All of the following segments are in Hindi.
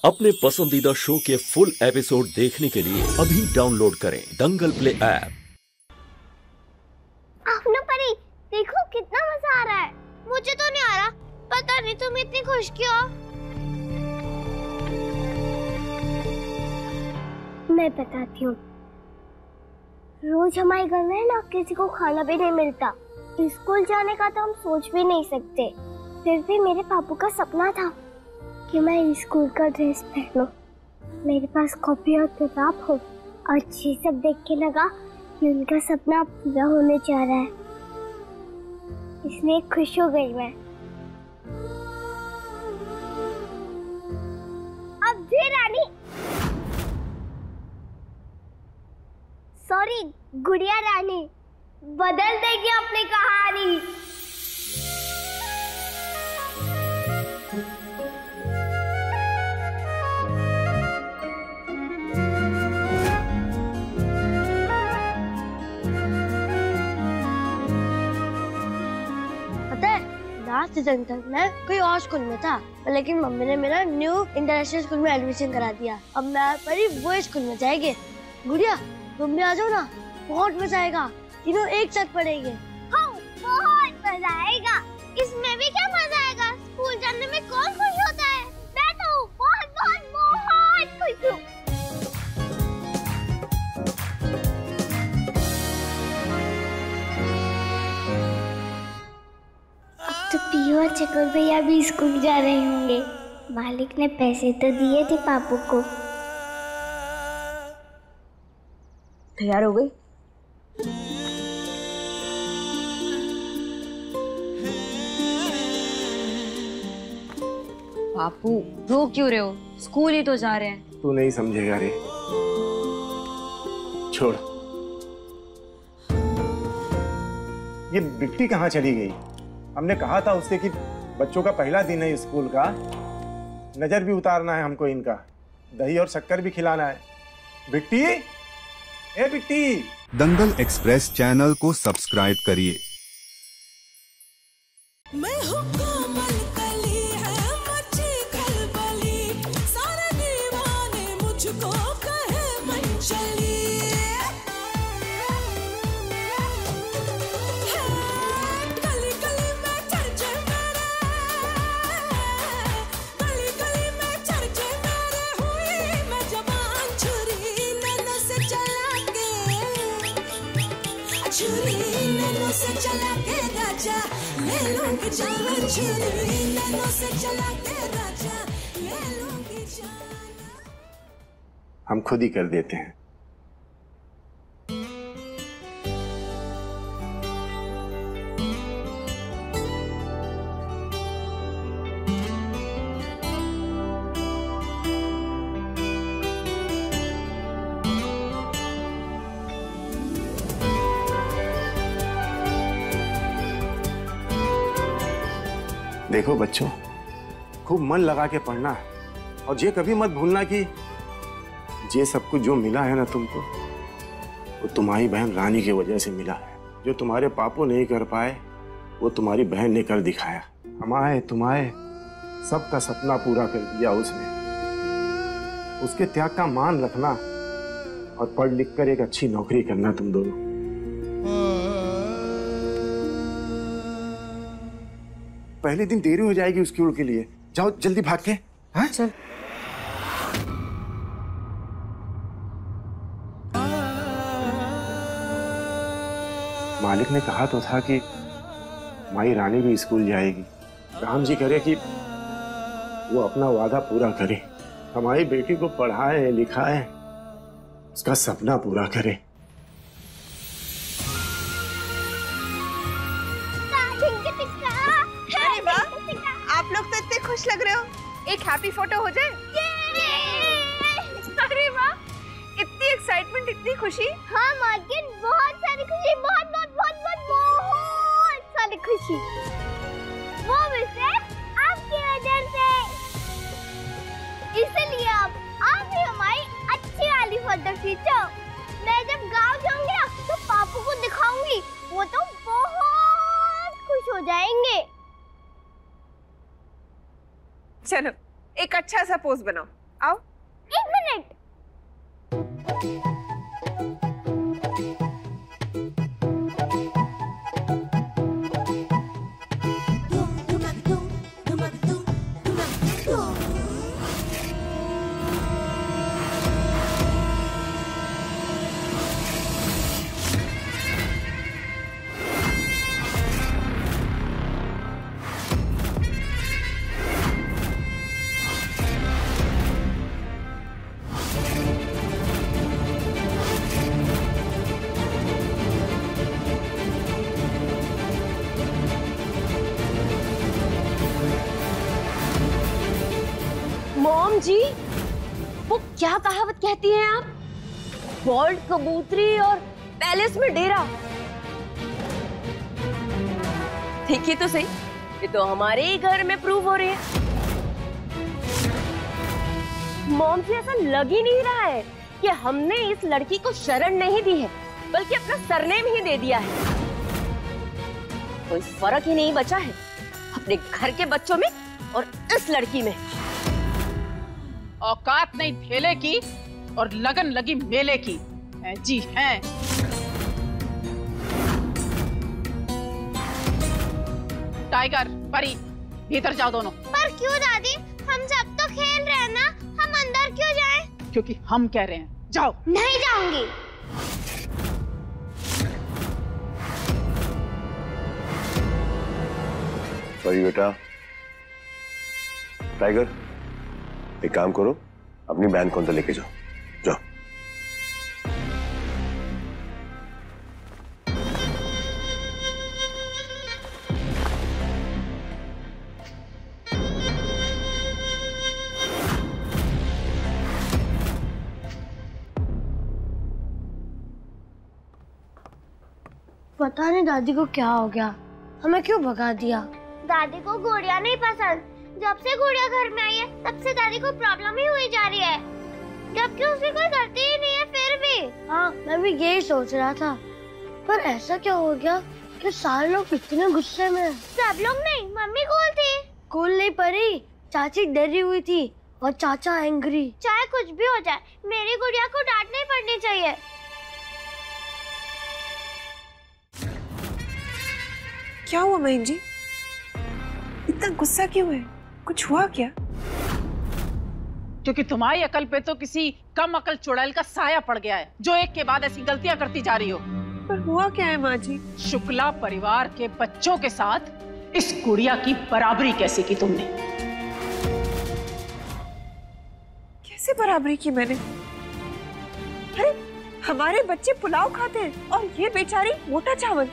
अपने पसंदीदा शो के फुल एपिसोड देखने के लिए अभी डाउनलोड करें दंगल प्ले ऐप। आफ्ना परी, देखो कितना मजा आ रहा है। मुझे तो नहीं आ रहा, पता नहीं तुम इतनी खुश क्यों। मैं बताती हूँ। रोज हमारे घर में ना किसी को खाना भी नहीं मिलता। स्कूल जाने का तो हम सोच भी नहीं सकते। फिर भी मेरे पापू का सपना था कि मैं स्कूल का ड्रेस पहनूं, मेरे पास कॉपी और किताब हो। और ये सब देख के लगा कि उनका सपना पूरा होने जा रहा है, इसलिए खुश हो गई मैं। अब भी रानी, सॉरी गुड़िया रानी, बदल देगी अपनी कहानी। लास्ट सीजन तक मैं कोई और स्कूल में था, लेकिन मम्मी ने मेरा न्यू इंटरनेशनल स्कूल में एडमिशन करा दिया। अब मैं परी वो स्कूल में जाएगी। गुड़िया तुम भी आ जाओ ना, बहुत मजा आएगा। तीनों एक साथ पढ़ेंगे। हाँ, बहुत मजा आएगा। इसमें भी क्या मजा आएगा, स्कूल जाने में कौन खुश होता है। मैं तो बहुत बहुत बहुत खुश हूँ। तो पियो और चकोर भैया भी स्कूल जा रहे होंगे। मालिक ने पैसे तो दिए थे पापू को। तैयार हो गई? पापू रो क्यों रहे हो? स्कूल ही तो जा रहे हैं। तू नहीं समझेगा रे, छोड़। ये बिट्टी कहाँ चली गई? हमने कहा था उससे कि बच्चों का पहला दिन है स्कूल का, नजर भी उतारना है हमको, इनका दही और शक्कर भी खिलाना है। बिट्टी, ए बिट्टी। दंगल एक्सप्रेस चैनल को सब्सक्राइब करिए। हम खुद ही कर देते हैं। देखो बच्चों, खूब मन लगा के पढ़ना और ये कभी मत भूलना कि ये सब कुछ जो मिला है ना तुमको, वो तुम्हारी बहन रानी की वजह से मिला है। जो तुम्हारे पापू नहीं कर पाए वो तुम्हारी बहन ने कर दिखाया। हमारे तुम्हारे सबका सपना पूरा कर दिया उसने। उसके त्याग का मान रखना और पढ़ लिख कर एक अच्छी नौकरी करना तुम दोनों। पहले दिन देरी हो जाएगी स्कूल के लिए, जाओ जल्दी भाग के। हाँ? चल। मालिक ने कहा तो था कि माई रानी भी स्कूल जाएगी। राम जी करे कि वो अपना वादा पूरा करे, हमारी बेटी को पढ़ाए लिखाए, उसका सपना पूरा करे। आप लोग तो इतने खुश लग रहे हो, एक हैप्पी फोटो हो जाए। अरे वाह, इतनी एक्साइटमेंट, इतनी खुशी। हाँ मार्केट, बहुत सारी खुशी, बहुत बहुत बहुत बहुत बहुत सारी खुशी। वो भी सिर्फ आपकी वजह से। इसलिए अब आप भी हमारी अच्छी वाली फोटो खींचो। मैं जब गांव जाऊंगी ना तो पापू को दिखाऊंगी, वो तो बहुत खुश हो जाएंगे। चलो एक अच्छा सा पोज बनाओ। आओ। 1 मिनट। मॉम जी, वो क्या कहावत कहती हैं आप? बॉल्ड कबूतरी और पैलेस में डेरा। देखिए तो सही, ये तो हमारे ही घर में प्रूव हो रही है। मॉम जी, ऐसा लग ही नहीं रहा है कि हमने इस लड़की को शरण नहीं दी है, बल्कि अपना सरनेम ही दे दिया है। कोई फर्क ही नहीं बचा है अपने घर के बच्चों में और इस लड़की में। औकात नहीं ठेले की और लगन लगी मेले की। जी हैं। टाइगर, परी, भीतर जाओ दोनों। पर क्यों दादी? हम सब तो खेल रहे हैं ना, हम अंदर क्यों जाएं? क्योंकि हम कह रहे हैं जाओ। नहीं जाऊंगी। परी बेटा, टाइगर, एक काम करो, अपनी बहन को अंदर लेके जाओ। जाओ। पता नहीं दादी को क्या हो गया, हमें क्यों भगा दिया? दादी को गुड़िया नहीं पसंद। जब से गुड़िया घर में आई है तब से दादी को प्रॉब्लम ही हुई जा रही है, जबकि उसकी कोई गलती ही नहीं है फिर भी। हाँ, मैं भी यही सोच रहा था, पर ऐसा क्या हो गया कि सारे लोग इतने गुस्से में? सब लोग नहीं, मम्मी कूल थी। कूल नहीं परी, चाची डरी हुई थी और चाचा एंग्री। चाहे कुछ भी हो जाए, मेरी गुड़िया को डांट नहीं पड़नी चाहिए। क्या हुआ बहन जी? इतना गुस्सा क्यों है? कुछ हुआ क्या? क्योंकि तुम्हारी अकल पे तो किसी कम अकल चुड़ैल का साया पड़ गया है, जो एक के बाद ऐसी गलतियां करती जा रही हो। पर हुआ क्या है माँ जी? शुक्ला परिवार के बच्चों के साथ इस गुड़िया की बराबरी कैसे की तुमने? कैसे बराबरी की मैंने? अरे हमारे बच्चे पुलाव खाते हैं और ये बेचारी मोटा चावल।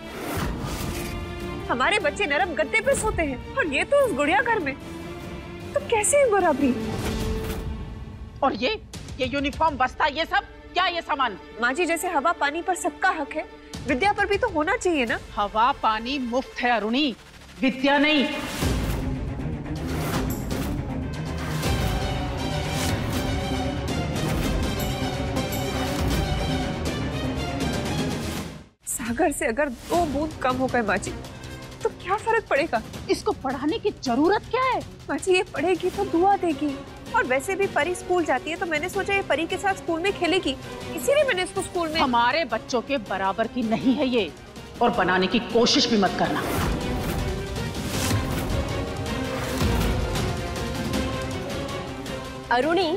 हमारे बच्चे नरम गद्दे पे सोते हैं और ये तो उस गुड़िया घर में। तो कैसे है बराबरी? और ये यूनिफॉर्म, बस्ता, ये सब क्या? ये सामान माँ जी, जैसे हवा पानी पर सबका हक है, विद्या पर भी तो होना चाहिए ना। हवा पानी मुफ्त है अरुणी, विद्या नहीं। सागर से अगर 2 बूंद कम हो गए माँ जी, तो क्या फर्क पड़ेगा? इसको पढ़ाने की जरूरत क्या है? माँ जी, ये पढ़ेगी तो दुआ देगी। और वैसे भी परी स्कूल जाती है, तो मैंने सोचा ये परी के साथ स्कूल में खेलेगी, इसीलिए मैंने इसको स्कूल में। हमारे बच्चों के बराबर की नहीं है ये, और बनाने की कोशिश भी मत करना। अरुणी,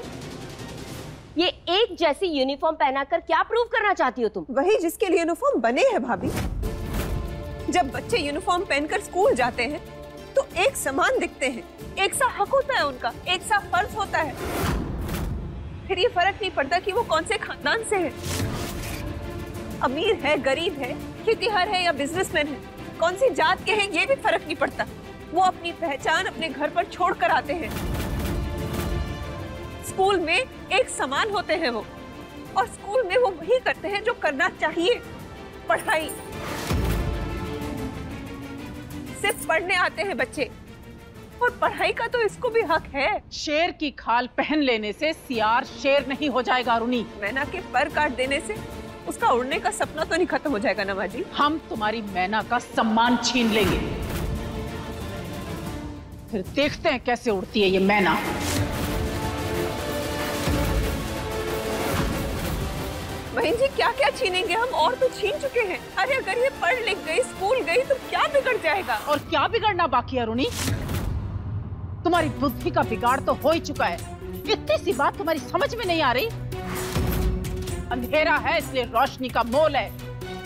ये एक जैसी यूनिफॉर्म पहनाकर क्या प्रूव करना चाहती हो तुम? वही जिसके लिए यूनिफॉर्म बने हैं भाभी। जब बच्चे यूनिफॉर्म पहनकर स्कूल जाते हैं तो एक समान दिखते हैं, एक सा हक होता है उनका, एक सा फर्ज होता है। फिर ये फर्क नहीं पड़ता कि वो कौन से खानदान से है, अमीर है, गरीब है, खेतीहर है या बिजनेसमैन है, कौन सी जात के हैं, ये भी फर्क नहीं पड़ता। वो अपनी पहचान अपने घर पर छोड़ कर आते हैं। स्कूल में एक समान होते हैं वो, और स्कूल में वो वही करते हैं जो करना चाहिए, पढ़ाई। सिर्फ पढ़ने आते हैं बच्चे, और पढ़ाई का तो इसको भी हक है। शेर की खाल पहन लेने से सियार शेर नहीं हो जाएगा अरुणी। मैना के पर काट देने से उसका उड़ने का सपना तो नहीं खत्म हो जाएगा ना माँ जी। हम तुम्हारी मैना का सम्मान छीन लेंगे, फिर देखते हैं कैसे उड़ती है ये मैना। बहन जी क्या क्या छीनेंगे हम, और तो छीन चुके हैं। अरे अगर ये पढ़ लिख गई, स्कूल गई तो क्या बिगड़ जाएगा? और क्या बिगड़ना बाकी है रुनी? तुम्हारी बुद्धि का बिगाड़ तो हो ही चुका है। इतनी सी बात तुम्हारी समझ में नहीं आ रही? अंधेरा है इसलिए रोशनी का मोल है।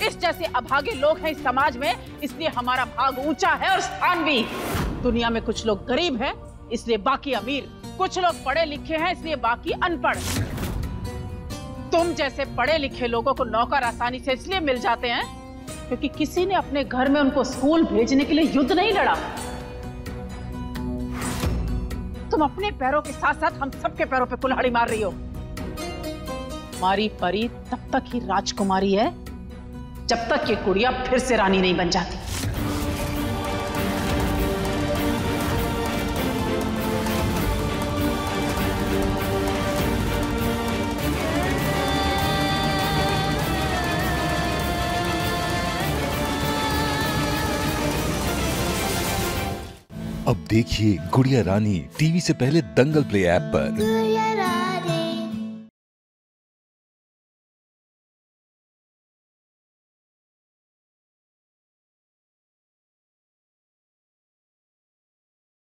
इस जैसे अभागे लोग हैं इस समाज में, इसलिए हमारा भाग ऊंचा है और स्थान भी। दुनिया में कुछ लोग गरीब हैं इसलिए बाकी अमीर, कुछ लोग पढ़े लिखे हैं इसलिए बाकी अनपढ़। तुम जैसे पढ़े लिखे लोगों को नौकर आसानी से इसलिए मिल जाते हैं क्योंकि किसी ने अपने घर में उनको स्कूल भेजने के लिए युद्ध नहीं लड़ा। तुम अपने पैरों के साथ साथ हम सबके पैरों पे कुल्हाड़ी मार रही हो। हमारी परी तब तक ही राजकुमारी है जब तक ये गुड़िया फिर से रानी नहीं बन जाती। अब देखिए गुड़िया रानी टीवी से पहले दंगल प्ले ऐप पर।